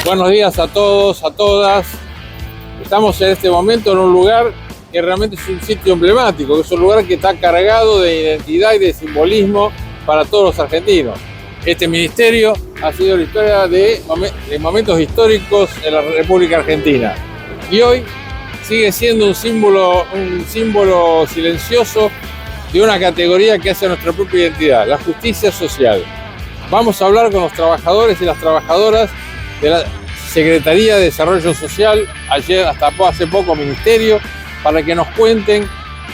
Buenos días a todos, a todas. Estamos en este momento en un lugar que realmente es un sitio emblemático, que es un lugar que está cargado de identidad y de simbolismo para todos los argentinos. Este ministerio ha sido la historia de momentos históricos en la República Argentina y hoy sigue siendo un símbolo silencioso de una categoría que hace nuestra propia identidad, la justicia social. Vamos a hablar con los trabajadores y las trabajadoras de la Secretaría de Desarrollo Social, hasta hace poco ministerio, para que nos cuenten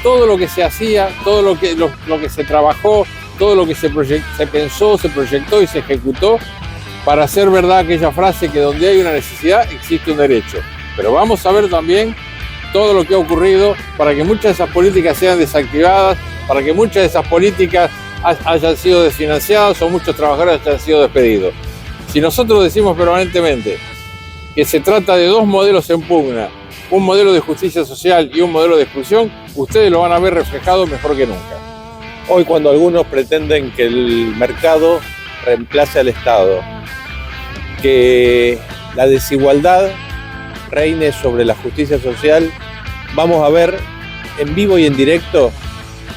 todo lo que se hacía, todo lo que se trabajó, todo lo que se pensó, se proyectó y se ejecutó para hacer verdad aquella frase que donde hay una necesidad existe un derecho. Pero vamos a ver también todo lo que ha ocurrido para que muchas de esas políticas sean desactivadas, para que muchas de esas políticas hayan sido desfinanciadas o muchos trabajadores hayan sido despedidos. Si nosotros decimos permanentemente que se trata de dos modelos en pugna, un modelo de justicia social y un modelo de exclusión, ustedes lo van a ver reflejado mejor que nunca. Hoy, cuando algunos pretenden que el mercado reemplace al Estado, que la desigualdad reine sobre la justicia social, vamos a ver en vivo y en directo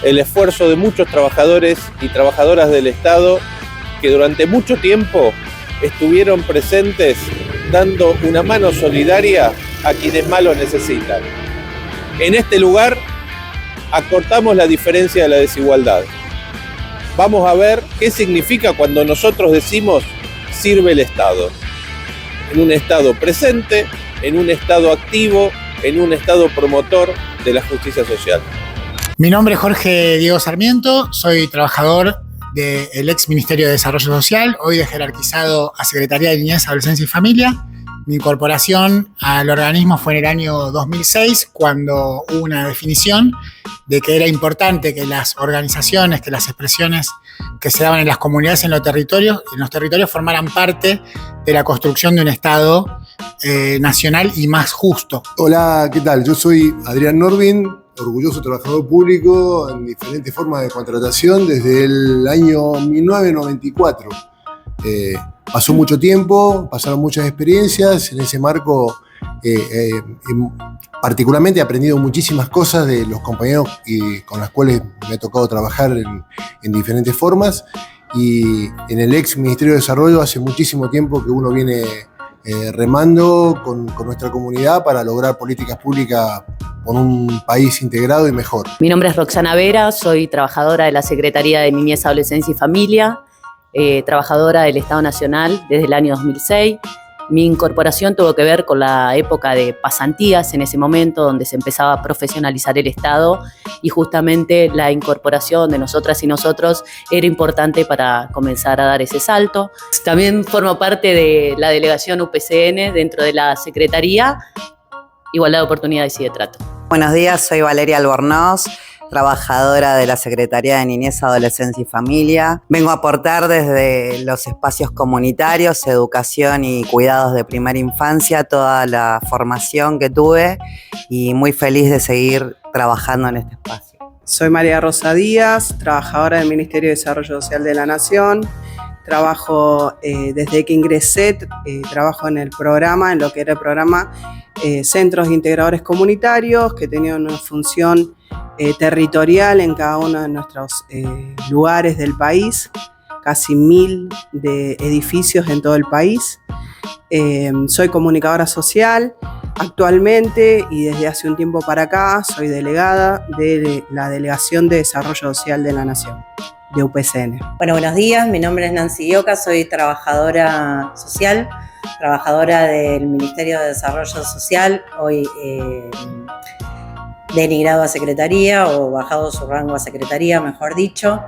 el esfuerzo de muchos trabajadores y trabajadoras del Estado que durante mucho tiempo estuvieron presentes dando una mano solidaria a quienes más lo necesitan. En este lugar acortamos la diferencia de la desigualdad. Vamos a ver qué significa cuando nosotros decimos sirve el Estado. En un Estado presente, en un Estado activo, en un Estado promotor de la justicia social. Mi nombre es Jorge Diego Sarmiento, soy trabajador del ex Ministerio de Desarrollo Social, hoy jerarquizado a Secretaría de Niñez, Adolescencia y Familia. Mi incorporación al organismo fue en el año 2006, cuando hubo una definición de que era importante que las organizaciones, que las expresiones que se daban en las comunidades, en los territorios formaran parte de la construcción de un Estado nacional y más justo. Hola, ¿qué tal? Yo soy Adrián Norvin, orgulloso trabajador público en diferentes formas de contratación desde el año 1994. Pasó mucho tiempo, pasaron muchas experiencias, en ese marco particularmente he aprendido muchísimas cosas de los compañeros con los cuales me ha tocado trabajar en diferentes formas, y en el ex Ministerio de Desarrollo hace muchísimo tiempo que uno viene remando con nuestra comunidad para lograr políticas públicas con un país integrado y mejor. Mi nombre es Roxana Vera, soy trabajadora de la Secretaría de Niñez, Adolescencia y Familia, trabajadora del Estado Nacional desde el año 2006. Mi incorporación tuvo que ver con la época de pasantías en ese momento, donde se empezaba a profesionalizar el Estado, y justamente la incorporación de nosotras y nosotros era importante para comenzar a dar ese salto. También formo parte de la delegación UPCN dentro de la Secretaría, Igualdad de Oportunidades y de Trato. Buenos días, soy Valeria Albornoz, trabajadora de la Secretaría de Niñez, Adolescencia y Familia. Vengo a aportar desde los espacios comunitarios, educación y cuidados de primera infancia, toda la formación que tuve, y muy feliz de seguir trabajando en este espacio. Soy María Rosa Díaz, trabajadora del Ministerio de Desarrollo Social de la Nación. Trabajo desde que ingresé, trabajo en el programa, en lo que era el programa Centros Integradores Comunitarios, que tenían una función territorial en cada uno de nuestros lugares del país, casi 1000 de edificios en todo el país. Soy comunicadora social actualmente, y desde hace un tiempo para acá soy delegada de la Delegación de Desarrollo Social de la Nación, de UPCN. Bueno, buenos días, mi nombre es Nancy Ioca, soy trabajadora social, trabajadora del Ministerio de Desarrollo Social, hoy denigrado a secretaría o bajado su rango a secretaría, mejor dicho.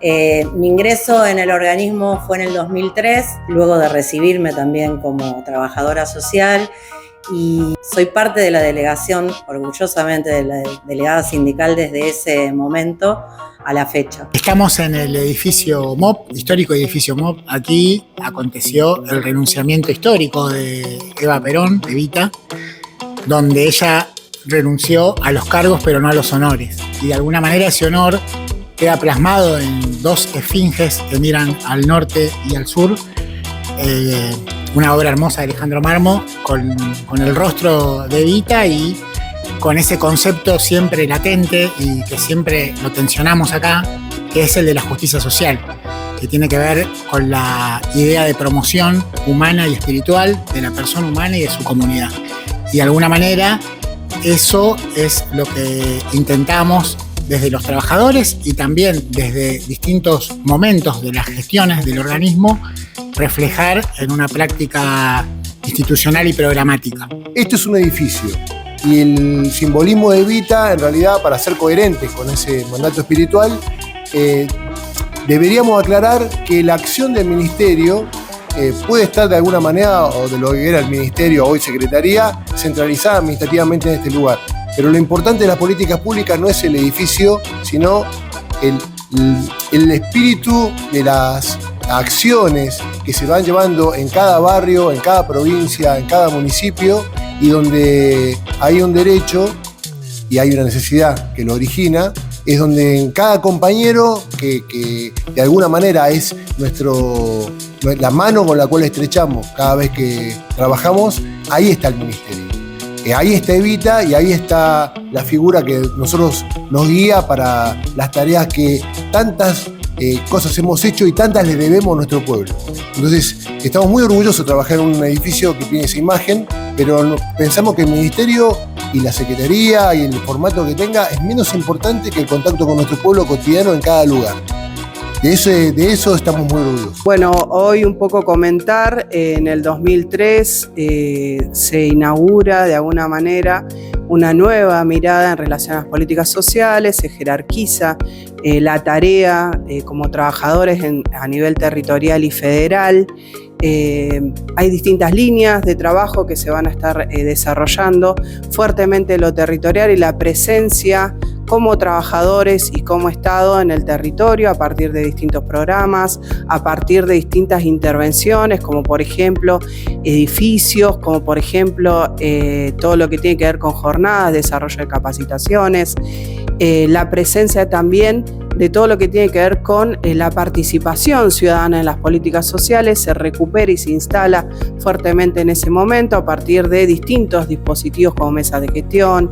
Mi ingreso en el organismo fue en el 2003, luego de recibirme también como trabajadora social, y soy parte de la delegación, orgullosamente de la delegada sindical desde ese momento a la fecha. Estamos en el edificio MOP, histórico edificio MOP. Aquí aconteció el renunciamiento histórico de Eva Perón, Evita, donde ella renunció a los cargos pero no a los honores. Y de alguna manera ese honor queda plasmado en dos esfinges que miran al norte y al sur, una obra hermosa de Alejandro Marmo con el rostro de Evita y con ese concepto siempre latente y que siempre lo tensionamos acá, que es el de la justicia social, que tiene que ver con la idea de promoción humana y espiritual de la persona humana y de su comunidad. Y de alguna manera eso es lo que intentamos desde los trabajadores y también desde distintos momentos de las gestiones del organismo reflejar en una práctica institucional y programática. Esto es un edificio y el simbolismo de Evita, en realidad, para ser coherentes con ese mandato espiritual, deberíamos aclarar que la acción del ministerio puede estar de alguna manera, o de lo que era el ministerio, hoy secretaría, centralizada administrativamente en este lugar. Pero lo importante de las políticas públicas no es el edificio, sino el espíritu de las acciones que se van llevando en cada barrio, en cada provincia, en cada municipio, y donde hay un derecho y hay una necesidad que lo origina, es donde en cada compañero, que de alguna manera es la mano con la cual estrechamos cada vez que trabajamos, ahí está el ministerio. Ahí está Evita y ahí está la figura que nosotros nos guía para las tareas que tantas cosas hemos hecho y tantas le debemos a nuestro pueblo. Entonces, estamos muy orgullosos de trabajar en un edificio que tiene esa imagen, pero pensamos que el ministerio y la secretaría y el formato que tenga es menos importante que el contacto con nuestro pueblo cotidiano en cada lugar. De eso estamos muy orgullosos. Bueno, hoy un poco comentar, en el 2003 se inaugura de alguna manera una nueva mirada en relación a las políticas sociales, se jerarquiza la tarea como trabajadores a nivel territorial y federal. Hay distintas líneas de trabajo que se van a estar desarrollando fuertemente lo territorial y la presencia como trabajadores y como Estado en el territorio a partir de distintos programas, a partir de distintas intervenciones, como por ejemplo edificios, como por ejemplo todo lo que tiene que ver con jornadas, desarrollo de capacitaciones, la presencia también de todo lo que tiene que ver con la participación ciudadana en las políticas sociales, se recupera y se instala fuertemente en ese momento a partir de distintos dispositivos como mesas de gestión,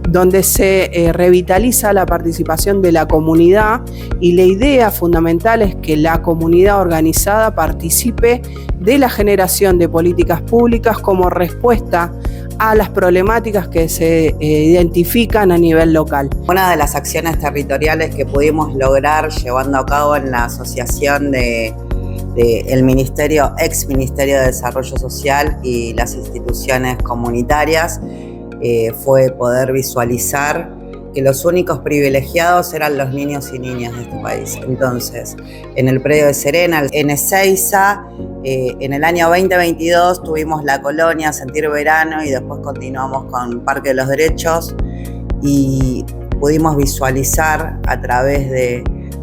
donde se revitaliza la participación de la comunidad, y la idea fundamental es que la comunidad organizada participe de la generación de políticas públicas como respuesta a las problemáticas que se identifican a nivel local. Una de las acciones territoriales que pudimos lograr llevando a cabo en la asociación el ministerio, ex Ministerio de Desarrollo Social y las instituciones comunitarias fue poder visualizar que los únicos privilegiados eran los niños y niñas de este país. Entonces, en el predio de Serena, en Ezeiza, en el año 2022 tuvimos la colonia Sentir Verano y después continuamos con Parque de los Derechos y pudimos visualizar a través de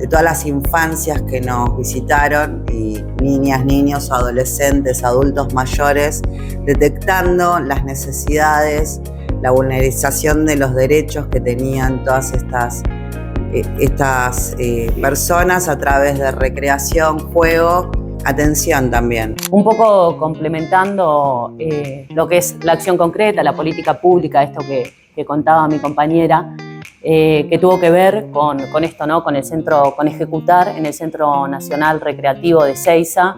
todas las infancias que nos visitaron, y niñas, niños, adolescentes, adultos mayores, detectando las necesidades, la vulnerización de los derechos que tenían todas estas personas a través de recreación, juego, atención también. Un poco complementando lo que es la acción concreta, la política pública, esto que contaba mi compañera, que tuvo que ver con esto, ¿no? Con ejecutar en el Centro Nacional Recreativo de Ezeiza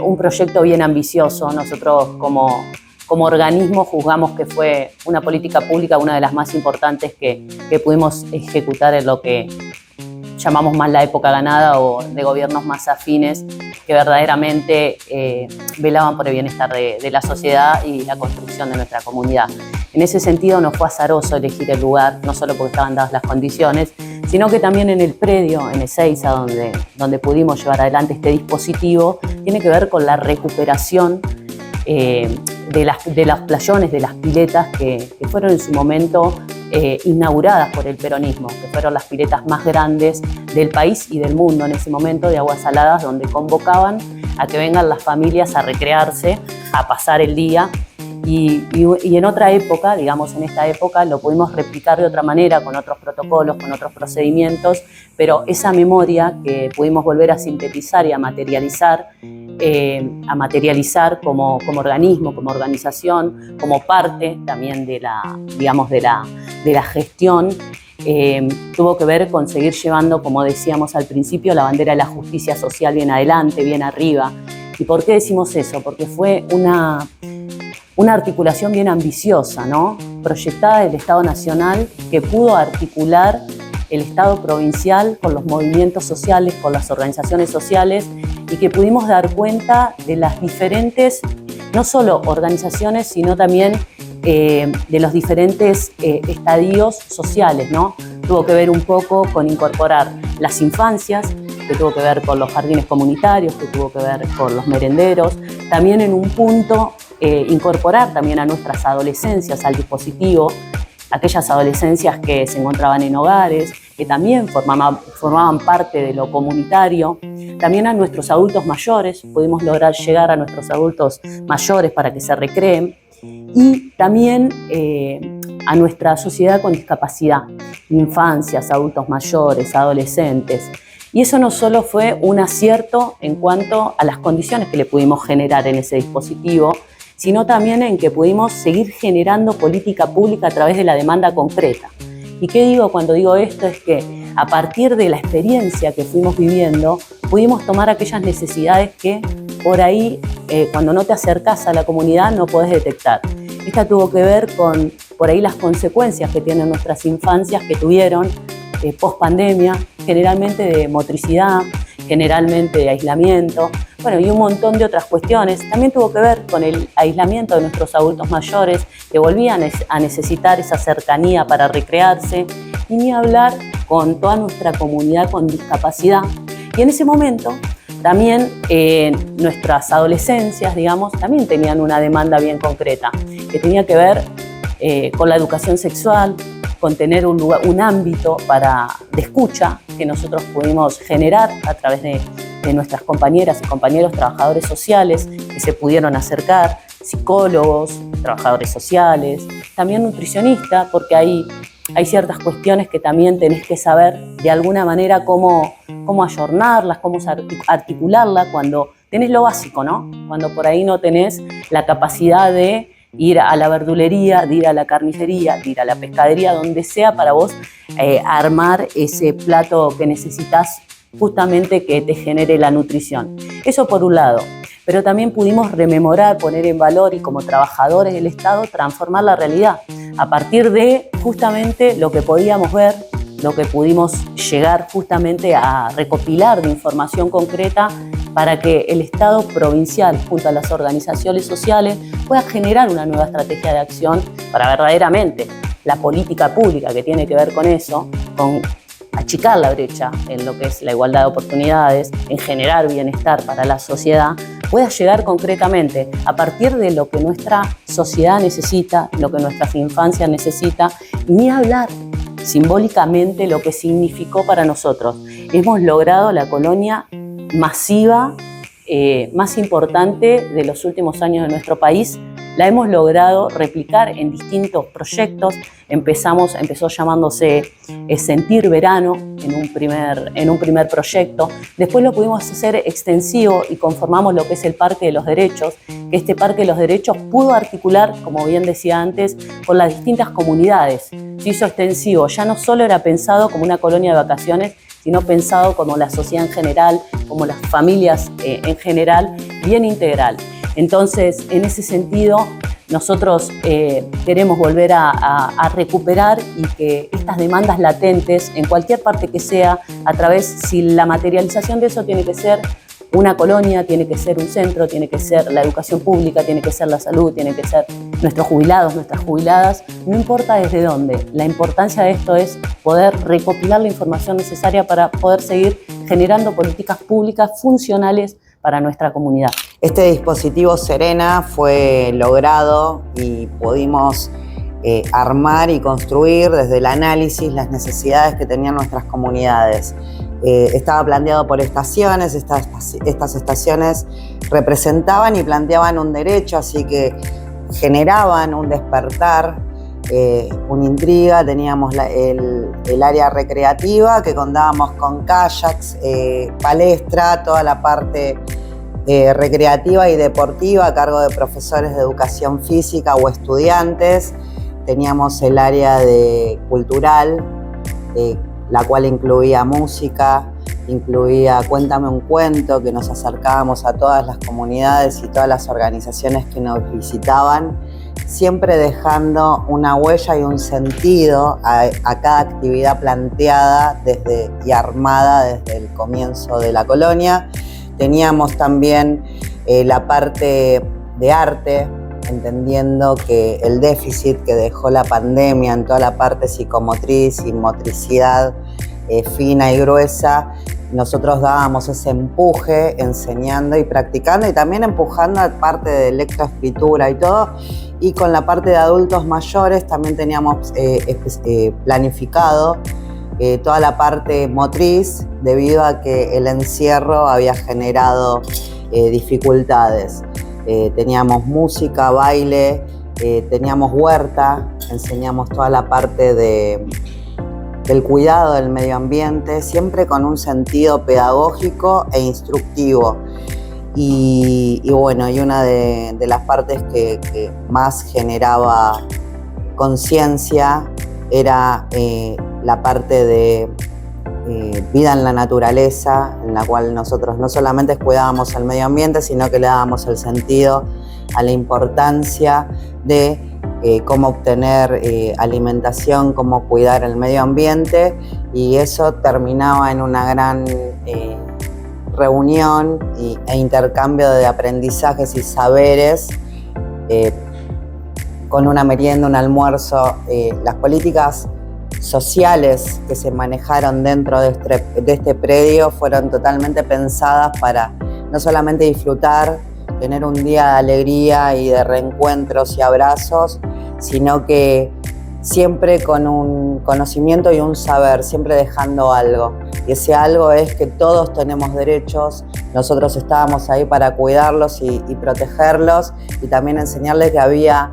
un proyecto bien ambicioso. Nosotros como organismo juzgamos que fue una política pública, una de las más importantes que pudimos ejecutar en lo que llamamos más la época ganada, o de gobiernos más afines que verdaderamente velaban por el bienestar de la sociedad y la construcción de nuestra comunidad. En ese sentido no fue azaroso elegir el lugar, no solo porque estaban dadas las condiciones, sino que también en el predio, en Ezeiza, donde pudimos llevar adelante este dispositivo, tiene que ver con la recuperación de los playones, de las piletas que fueron en su momento inauguradas por el peronismo, que fueron las piletas más grandes del país y del mundo en ese momento, de aguas saladas, donde convocaban a que vengan las familias a recrearse, a pasar el día. Y en otra época, digamos en esta época, lo pudimos replicar de otra manera, con otros protocolos, con otros procedimientos, pero esa memoria que pudimos volver a sintetizar y a materializar como organismo, como organización, como parte también de la, digamos, de la gestión, tuvo que ver con seguir llevando, como decíamos al principio, la bandera de la justicia social bien adelante, bien arriba. ¿Y por qué decimos eso? Porque fue una articulación bien ambiciosa, ¿no? Proyectada del Estado Nacional, que pudo articular el Estado provincial con los movimientos sociales, con las organizaciones sociales, y que pudimos dar cuenta de las diferentes, no solo organizaciones, sino también de los diferentes estadios sociales, ¿no? Tuvo que ver un poco con incorporar las infancias, que tuvo que ver con los jardines comunitarios, que tuvo que ver con los merenderos, también en un punto incorporar también a nuestras adolescencias al dispositivo, aquellas adolescencias que se encontraban en hogares, que también formaban parte de lo comunitario, también a nuestros adultos mayores, pudimos lograr llegar a nuestros adultos mayores para que se recreen, y también a nuestra sociedad con discapacidad, infancias, adultos mayores, adolescentes. Y eso no solo fue un acierto en cuanto a las condiciones que le pudimos generar en ese dispositivo, sino también en que pudimos seguir generando política pública a través de la demanda concreta. ¿Y qué digo cuando digo esto? Es que a partir de la experiencia que fuimos viviendo, pudimos tomar aquellas necesidades que por ahí, cuando no te acercás a la comunidad, no podés detectar. Esta tuvo que ver con, por ahí, las consecuencias que tienen nuestras infancias, que tuvieron post-pandemia, generalmente de motricidad, generalmente de aislamiento, bueno, y un montón de otras cuestiones. También tuvo que ver con el aislamiento de nuestros adultos mayores, que volvían a necesitar esa cercanía para recrearse, y ni hablar con toda nuestra comunidad con discapacidad. Y en ese momento también nuestras adolescencias, digamos, también tenían una demanda bien concreta, que tenía que ver con la educación sexual, con tener un ámbito de escucha que nosotros pudimos generar a través de nuestras compañeras y compañeros trabajadores sociales que se pudieron acercar, psicólogos, trabajadores sociales, también nutricionistas, porque hay ciertas cuestiones que también tenés que saber de alguna manera cómo ayornarlas, cómo articularlas cuando tenés lo básico, ¿no? Cuando por ahí no tenés la capacidad de ir a la verdulería, de ir a la carnicería, de ir a la pescadería, donde sea para vos armar ese plato que necesitas justamente que te genere la nutrición. Eso por un lado. Pero también pudimos rememorar, poner en valor y como trabajadores del Estado transformar la realidad a partir de justamente lo que podíamos ver, lo que pudimos llegar justamente a recopilar de información concreta para que el Estado provincial junto a las organizaciones sociales pueda generar una nueva estrategia de acción para verdaderamente la política pública que tiene que ver con eso, con achicar la brecha en lo que es la igualdad de oportunidades, en generar bienestar para la sociedad, pueda llegar concretamente a partir de lo que nuestra sociedad necesita, lo que nuestras infancias necesitan, ni hablar simbólicamente lo que significó para nosotros. Hemos logrado la colonia masiva más importante de los últimos años de nuestro país. La hemos logrado replicar en distintos proyectos. Empezó llamándose Sentir Verano en un primer proyecto. Después lo pudimos hacer extensivo y conformamos lo que es el Parque de los Derechos, que este Parque de los Derechos pudo articular, como bien decía antes, con las distintas comunidades. Se hizo extensivo, ya no solo era pensado como una colonia de vacaciones, sino pensado como la sociedad en general, como las familias en general, bien integral. Entonces, en ese sentido, nosotros queremos volver a recuperar y que estas demandas latentes, en cualquier parte que sea, a través, si la materialización de eso tiene que ser una colonia, tiene que ser un centro, tiene que ser la educación pública, tiene que ser la salud, tiene que ser nuestros jubilados, nuestras jubiladas, no importa desde dónde. La importancia de esto es poder recopilar la información necesaria para poder seguir generando políticas públicas funcionales para nuestra comunidad. Este dispositivo Serena fue logrado y pudimos armar y construir desde el análisis las necesidades que tenían nuestras comunidades. Estaba planteado por estaciones, estas estaciones representaban y planteaban un derecho, así que generaban un despertar, una intriga. Teníamos el área recreativa, que contábamos con kayaks, palestra, toda la parte recreativa y deportiva a cargo de profesores de educación física o estudiantes. Teníamos el área cultural, la cual incluía música, incluía Cuéntame un cuento, que nos acercábamos a todas las comunidades y todas las organizaciones que nos visitaban, siempre dejando una huella y un sentido a cada actividad planteada y armada desde el comienzo de la colonia. Teníamos también la parte de arte, entendiendo que el déficit que dejó la pandemia en toda la parte psicomotriz y motricidad fina y gruesa, nosotros dábamos ese empuje enseñando y practicando, y también empujando a parte de lectoescritura y todo. Y con la parte de adultos mayores también teníamos planificado toda la parte motriz, debido a que el encierro había generado dificultades. Teníamos música, baile, teníamos huerta, enseñamos toda la parte del cuidado del medio ambiente, siempre con un sentido pedagógico e instructivo. Y bueno, y una de las partes que más generaba conciencia era la parte de vida en la naturaleza, en la cual nosotros no solamente cuidábamos el medio ambiente, sino que le dábamos el sentido a la importancia de cómo obtener alimentación, cómo cuidar el medio ambiente, y eso terminaba en una gran reunión e intercambio de aprendizajes y saberes, con una merienda, un almuerzo. Las políticas sociales que se manejaron dentro de este predio fueron totalmente pensadas para no solamente disfrutar, tener un día de alegría y de reencuentros y abrazos, sino que siempre con un conocimiento y un saber, siempre dejando algo. Y ese algo es que todos tenemos derechos, nosotros estábamos ahí para cuidarlos y protegerlos, y también enseñarles que había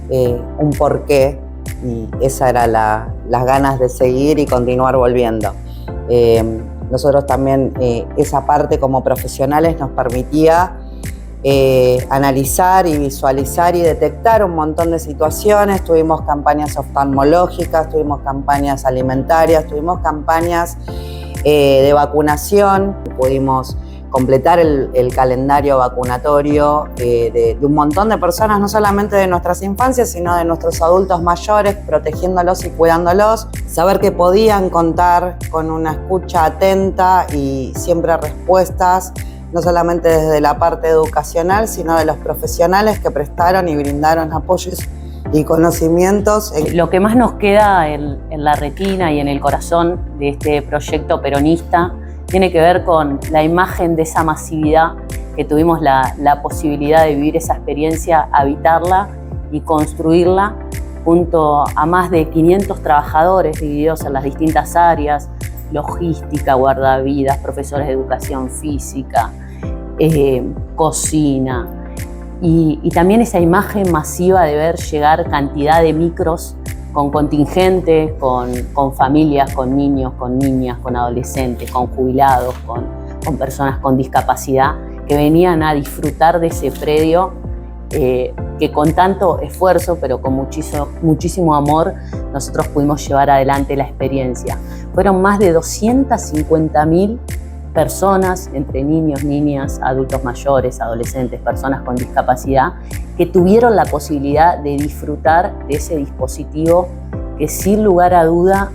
un porqué, y esa era las ganas de seguir y continuar volviendo. Nosotros también, esa parte como profesionales nos permitía analizar y visualizar y detectar un montón de situaciones. Tuvimos campañas oftalmológicas, tuvimos campañas alimentarias, tuvimos campañas de vacunación. Pudimos completar el calendario vacunatorio de un montón de personas, no solamente de nuestras infancias, sino de nuestros adultos mayores, protegiéndolos y cuidándolos. Saber que podían contar con una escucha atenta y siempre respuestas, no solamente desde la parte educacional, sino de los profesionales que prestaron y brindaron apoyos y conocimientos. Lo que más nos queda en la retina y en el corazón de este proyecto peronista tiene que ver con la imagen de esa masividad que tuvimos la posibilidad de vivir esa experiencia, habitarla y construirla junto a más de 500 trabajadores divididos en las distintas áreas: logística, guardavidas, profesores de educación física, cocina, y también esa imagen masiva de ver llegar cantidad de micros con contingente, con familias, con niños, con niñas, con adolescentes, con jubilados, con personas con discapacidad, que venían a disfrutar de ese predio que con tanto esfuerzo, pero con muchísimo amor, nosotros pudimos llevar adelante la experiencia. Fueron más de 250.000 personas, entre niños, niñas, adultos mayores, adolescentes, personas con discapacidad, que tuvieron la posibilidad de disfrutar de ese dispositivo que sin lugar a duda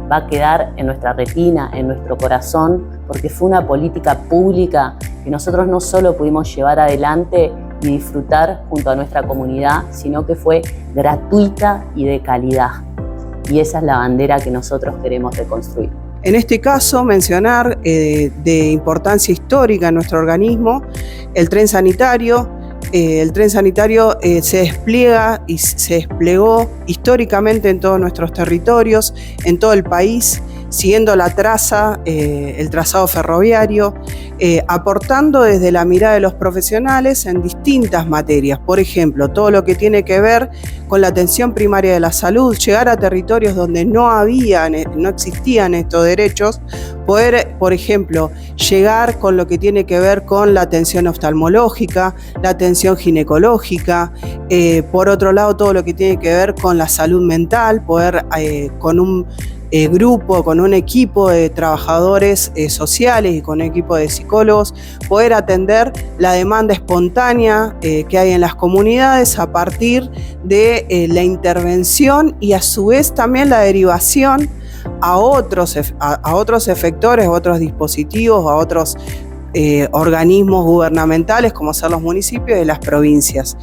va a quedar en nuestra retina, en nuestro corazón, porque fue una política pública que nosotros no solo pudimos llevar adelante y disfrutar junto a nuestra comunidad, sino que fue gratuita y de calidad. Y esa es la bandera que nosotros queremos reconstruir. En este caso, mencionar de importancia histórica en nuestro organismo el tren sanitario. El tren sanitario se despliega y se desplegó históricamente en todos nuestros territorios, en todo el país. siguiendo la traza, el trazado ferroviario, aportando desde la mirada de los profesionales en distintas materias. Por ejemplo, todo lo que tiene que ver con la atención primaria de la salud, llegar a territorios donde no existían estos derechos, poder, por ejemplo, llegar con lo que tiene que ver con la atención oftalmológica, la atención ginecológica, por otro lado todo lo que tiene que ver con la salud mental, poder con un grupo, con un equipo de trabajadores sociales y con un equipo de psicólogos, poder atender la demanda espontánea que hay en las comunidades a partir de la intervención y a su vez también la derivación a otros efectores, a otros dispositivos, a otros organismos gubernamentales como son los municipios y las provincias.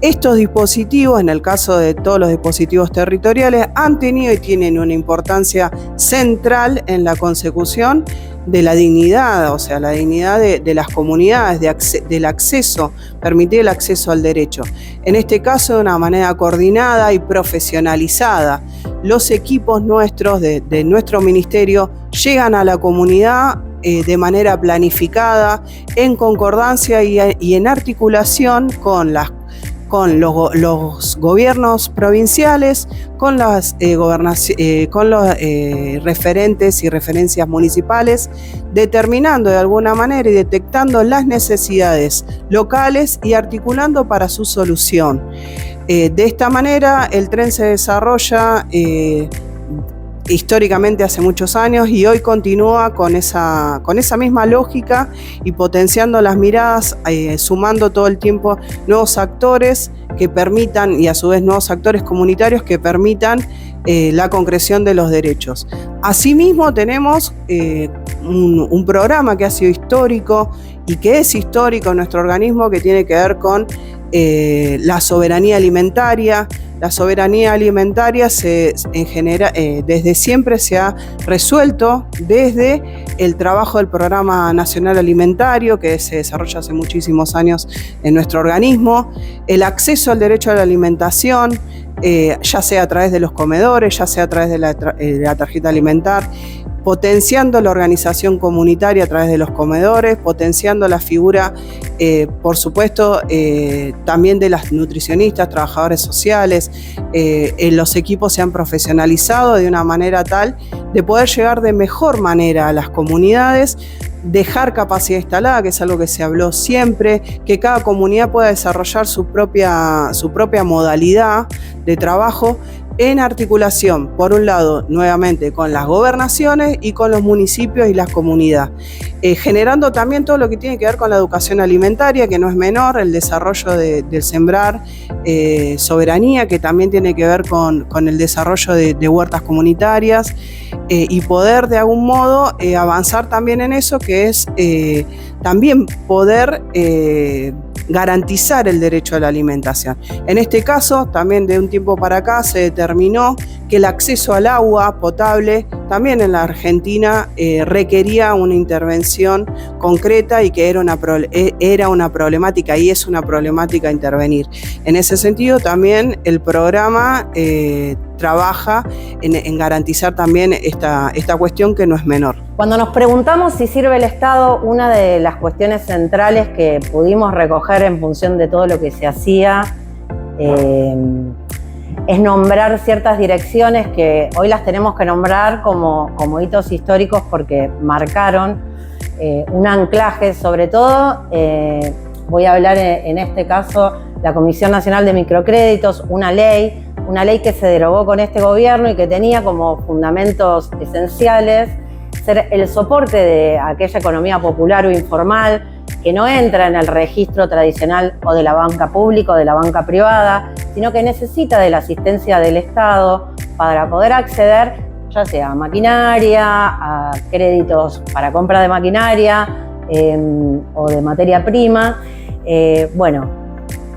Estos dispositivos, en el caso de todos los dispositivos territoriales, han tenido y tienen una importancia central en la consecución de la dignidad, o sea, la dignidad de las comunidades, del acceso, permitir el acceso al derecho. En este caso, de una manera coordinada y profesionalizada. Los equipos nuestros, de nuestro ministerio, llegan a la comunidad de manera planificada, en concordancia y en articulación con los gobiernos provinciales, con los referentes y referencias municipales, determinando de alguna manera y detectando las necesidades locales y articulando para su solución. De esta manera el tren se desarrolla históricamente hace muchos años y hoy continúa con esa misma lógica y potenciando las miradas, sumando todo el tiempo nuevos actores que permitan, y a su vez nuevos actores comunitarios que permitan la concreción de los derechos. Asimismo tenemos un programa que ha sido histórico y que es histórico en nuestro organismo, que tiene que ver con la soberanía alimentaria. La soberanía alimentaria desde siempre se ha resuelto desde el trabajo del Programa Nacional Alimentario, que se desarrolla hace muchísimos años en nuestro organismo. El acceso al derecho a la alimentación, ya sea a través de los comedores, ya sea a través de la tarjeta alimentar, potenciando la organización comunitaria a través de los comedores, potenciando la figura, por supuesto, también de las nutricionistas, trabajadores sociales. Los equipos se han profesionalizado de una manera tal de poder llegar de mejor manera a las comunidades, dejar capacidad instalada, que es algo que se habló siempre, que cada comunidad pueda desarrollar su propia modalidad de trabajo, en articulación, por un lado, nuevamente con las gobernaciones y con los municipios y las comunidades, generando también todo lo que tiene que ver con la educación alimentaria, que no es menor, el desarrollo del sembrar soberanía, que también tiene que ver con el desarrollo de huertas comunitarias, y poder de algún modo avanzar también en eso, que es también poder garantizar el derecho a la alimentación. En este caso, también de un tiempo para acá se determinó que el acceso al agua potable también en la Argentina requería una intervención concreta y que era una problemática y es una problemática a intervenir. En ese sentido, también el programa trabaja en garantizar también esta cuestión, que no es menor. Cuando nos preguntamos si sirve el Estado, una de las cuestiones centrales que pudimos recoger en función de todo lo que se hacía es nombrar ciertas direcciones que hoy las tenemos que nombrar como hitos históricos porque marcaron un anclaje. Sobre todo, voy a hablar en este caso la Comisión Nacional de Microcréditos, una ley que se derogó con este gobierno y que tenía como fundamentos esenciales ser el soporte de aquella economía popular o informal que no entra en el registro tradicional o de la banca pública o de la banca privada, sino que necesita de la asistencia del Estado para poder acceder ya sea a maquinaria, a créditos para compra de maquinaria o de materia prima. Bueno,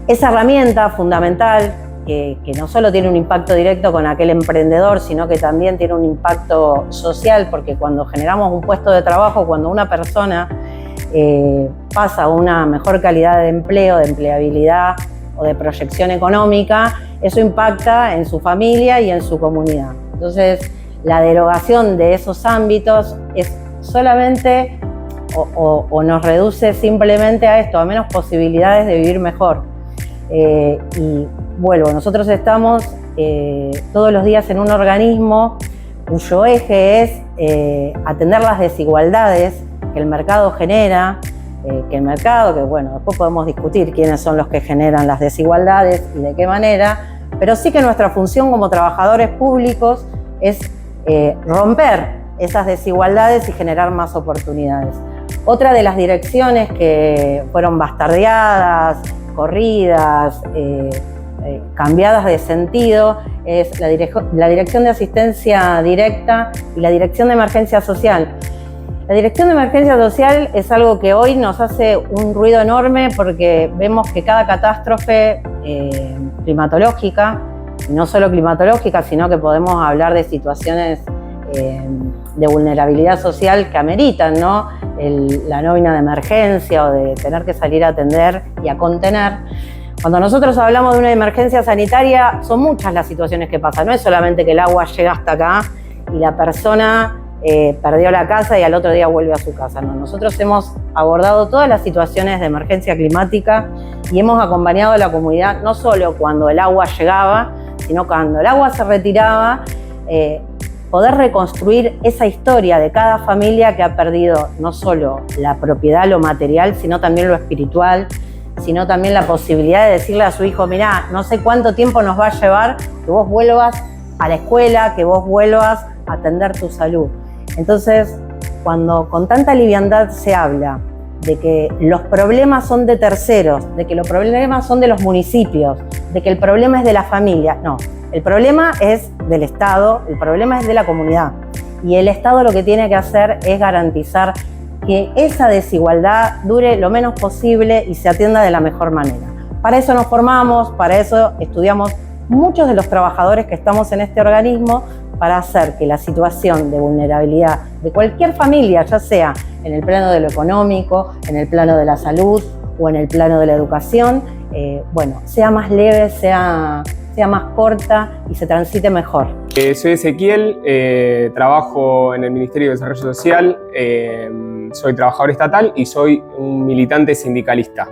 esa herramienta fundamental que no solo tiene un impacto directo con aquel emprendedor, sino que también tiene un impacto social, porque cuando generamos un puesto de trabajo, cuando una persona pasa a una mejor calidad de empleo, de empleabilidad o de proyección económica, eso impacta en su familia y en su comunidad. Entonces, la derogación de esos ámbitos es solamente o nos reduce simplemente a esto, a menos posibilidades de vivir mejor. Y vuelvo, nosotros estamos todos los días en un organismo cuyo eje es atender las desigualdades que el mercado genera, que bueno, después podemos discutir quiénes son los que generan las desigualdades y de qué manera, pero sí que nuestra función como trabajadores públicos es romper esas desigualdades y generar más oportunidades. Otra de las direcciones que fueron bastardeadas, corridas, cambiadas de sentido es la Dirección de Asistencia Directa y la Dirección de Emergencia Social. La Dirección de Emergencia Social es algo que hoy nos hace un ruido enorme porque vemos que cada catástrofe climatológica, y no solo climatológica, sino que podemos hablar de situaciones de vulnerabilidad social que ameritan, ¿no? La nómina de emergencia o de tener que salir a atender y a contener. Cuando nosotros hablamos de una emergencia sanitaria, son muchas las situaciones que pasan. No es solamente que el agua llega hasta acá y la persona perdió la casa y al otro día vuelve a su casa. No, nosotros hemos abordado todas las situaciones de emergencia climática y hemos acompañado a la comunidad no solo cuando el agua llegaba, sino cuando el agua se retiraba, poder reconstruir esa historia de cada familia que ha perdido no solo la propiedad, lo material, sino también lo espiritual, sino también la posibilidad de decirle a su hijo, mirá, no sé cuánto tiempo nos va a llevar que vos vuelvas a la escuela, que vos vuelvas a atender tu salud. Entonces, cuando con tanta liviandad se habla de que los problemas son de terceros, de que los problemas son de los municipios, de que el problema es de la familia, no. El problema es del Estado, el problema es de la comunidad. Y el Estado lo que tiene que hacer es garantizar que esa desigualdad dure lo menos posible y se atienda de la mejor manera. Para eso nos formamos, para eso estudiamos muchos de los trabajadores que estamos en este organismo, para hacer que la situación de vulnerabilidad de cualquier familia, ya sea en el plano de lo económico, en el plano de la salud o en el plano de la educación, sea más leve, sea más corta y se transite mejor. Soy Ezequiel, trabajo en el Ministerio de Desarrollo Social, soy trabajador estatal y soy un militante sindicalista.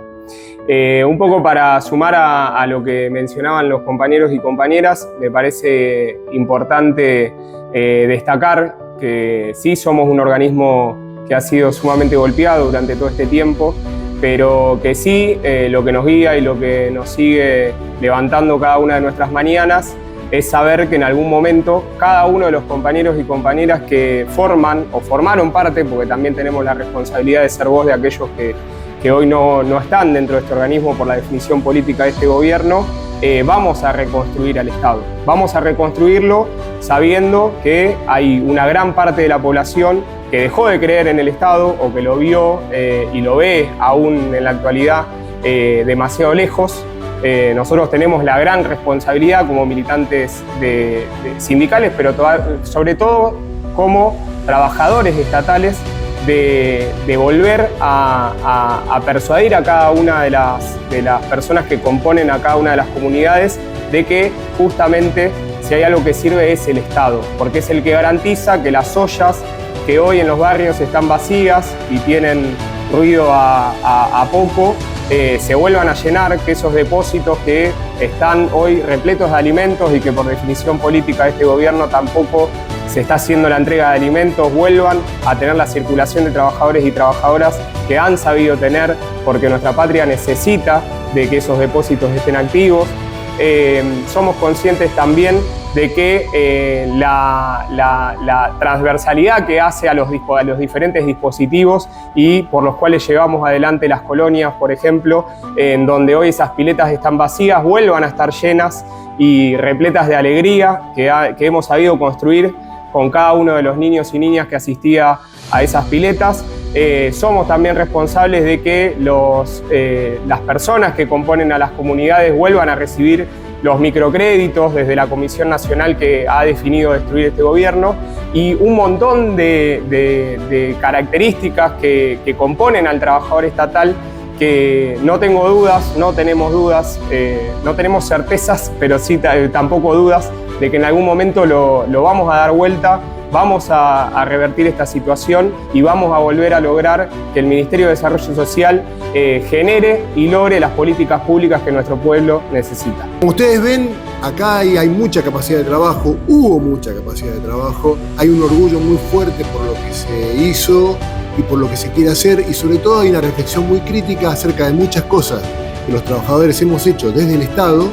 Un poco para sumar a lo que mencionaban los compañeros y compañeras, me parece importante destacar que sí somos un organismo que ha sido sumamente golpeado durante todo este tiempo, pero que sí lo que nos guía y lo que nos sigue levantando cada una de nuestras mañanas es saber que en algún momento cada uno de los compañeros y compañeras que forman o formaron parte, porque también tenemos la responsabilidad de ser voz de aquellos que hoy no están dentro de este organismo por la definición política de este gobierno, vamos a reconstruir al Estado. Vamos a reconstruirlo sabiendo que hay una gran parte de la población que dejó de creer en el Estado o que lo vio y lo ve aún en la actualidad demasiado lejos. Nosotros tenemos la gran responsabilidad como militantes de sindicales, pero sobre todo como trabajadores estatales, de volver a persuadir a cada una de las personas que componen a cada una de las comunidades de que justamente si hay algo que sirve es el Estado, porque es el que garantiza que las ollas que hoy en los barrios están vacías y tienen ruido a poco, se vuelvan a llenar, que esos depósitos que están hoy repletos de alimentos y que por definición política de este gobierno tampoco se está haciendo la entrega de alimentos, vuelvan a tener la circulación de trabajadores y trabajadoras que han sabido tener, porque nuestra patria necesita de que esos depósitos estén activos. Somos conscientes también de que la transversalidad que hace a los diferentes dispositivos y por los cuales llevamos adelante las colonias, por ejemplo, en donde hoy esas piletas están vacías, vuelvan a estar llenas y repletas de alegría que hemos sabido construir con cada uno de los niños y niñas que asistía a esas piletas. Somos también responsables de que las personas que componen a las comunidades vuelvan a recibir los microcréditos desde la Comisión Nacional que ha definido destruir este gobierno y un montón de características que componen al trabajador estatal que no tengo dudas, no tenemos dudas, no tenemos certezas, pero sí tampoco dudas de que en algún momento lo vamos a dar vuelta, vamos a revertir esta situación y vamos a volver a lograr que el Ministerio de Desarrollo Social genere y logre las políticas públicas que nuestro pueblo necesita. Como ustedes ven, acá hay mucha capacidad de trabajo, hubo mucha capacidad de trabajo, hay un orgullo muy fuerte por lo que se hizo y por lo que se quiere hacer, y sobre todo hay una reflexión muy crítica acerca de muchas cosas que los trabajadores hemos hecho desde el Estado,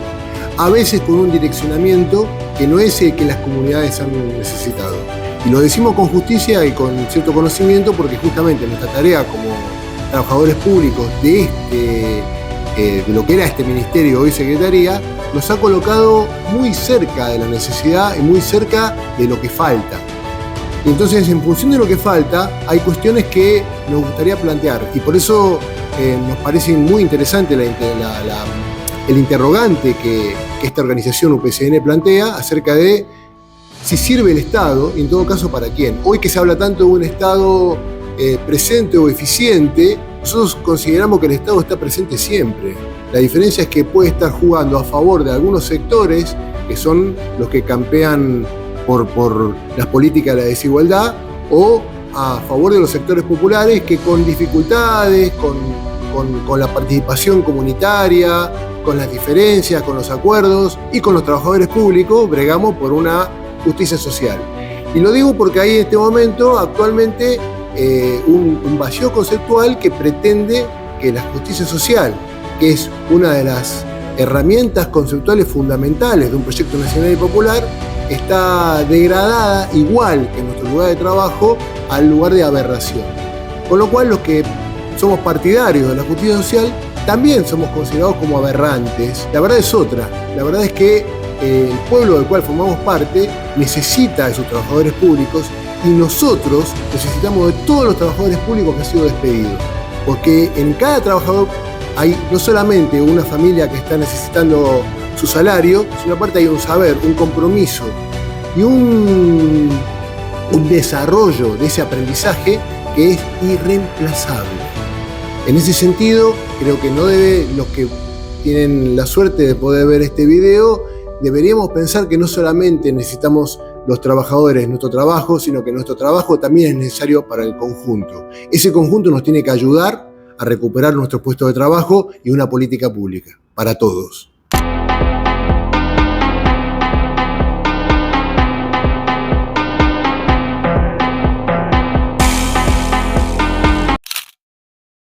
a veces con un direccionamiento que no es el que las comunidades han necesitado. Y lo decimos con justicia y con cierto conocimiento porque justamente nuestra tarea como trabajadores públicos de lo que era este ministerio, hoy secretaría, nos ha colocado muy cerca de la necesidad y muy cerca de lo que falta. Y entonces, en función de lo que falta, hay cuestiones que nos gustaría plantear y por eso nos parece muy interesante el interrogante que esta organización UPCN plantea acerca de si sirve el Estado, y en todo caso para quién. Hoy que se habla tanto de un Estado presente o eficiente, nosotros consideramos que el Estado está presente siempre. La diferencia es que puede estar jugando a favor de algunos sectores, que son los que campean por las políticas de la desigualdad, o a favor de los sectores populares que con dificultades, con la participación comunitaria, con las diferencias, con los acuerdos y con los trabajadores públicos, bregamos por una justicia social. Y lo digo porque hay en este momento actualmente un vacío conceptual que pretende que la justicia social, que es una de las herramientas conceptuales fundamentales de un proyecto nacional y popular, está degradada igual que nuestro lugar de trabajo al lugar de aberración. Con lo cual los que somos partidarios de la justicia social también somos considerados como aberrantes. La verdad es otra, la verdad es que el pueblo del cual formamos parte necesita de sus trabajadores públicos y nosotros necesitamos de todos los trabajadores públicos que han sido despedidos, porque en cada trabajador hay no solamente una familia que está necesitando su salario, sino aparte hay un saber, un compromiso y un desarrollo de ese aprendizaje que es irreemplazable. En ese sentido, creo que los que tienen la suerte de poder ver este video, deberíamos pensar que no solamente necesitamos los trabajadores nuestro trabajo, sino que nuestro trabajo también es necesario para el conjunto. Ese conjunto nos tiene que ayudar a recuperar nuestros puestos de trabajo y una política pública para todos.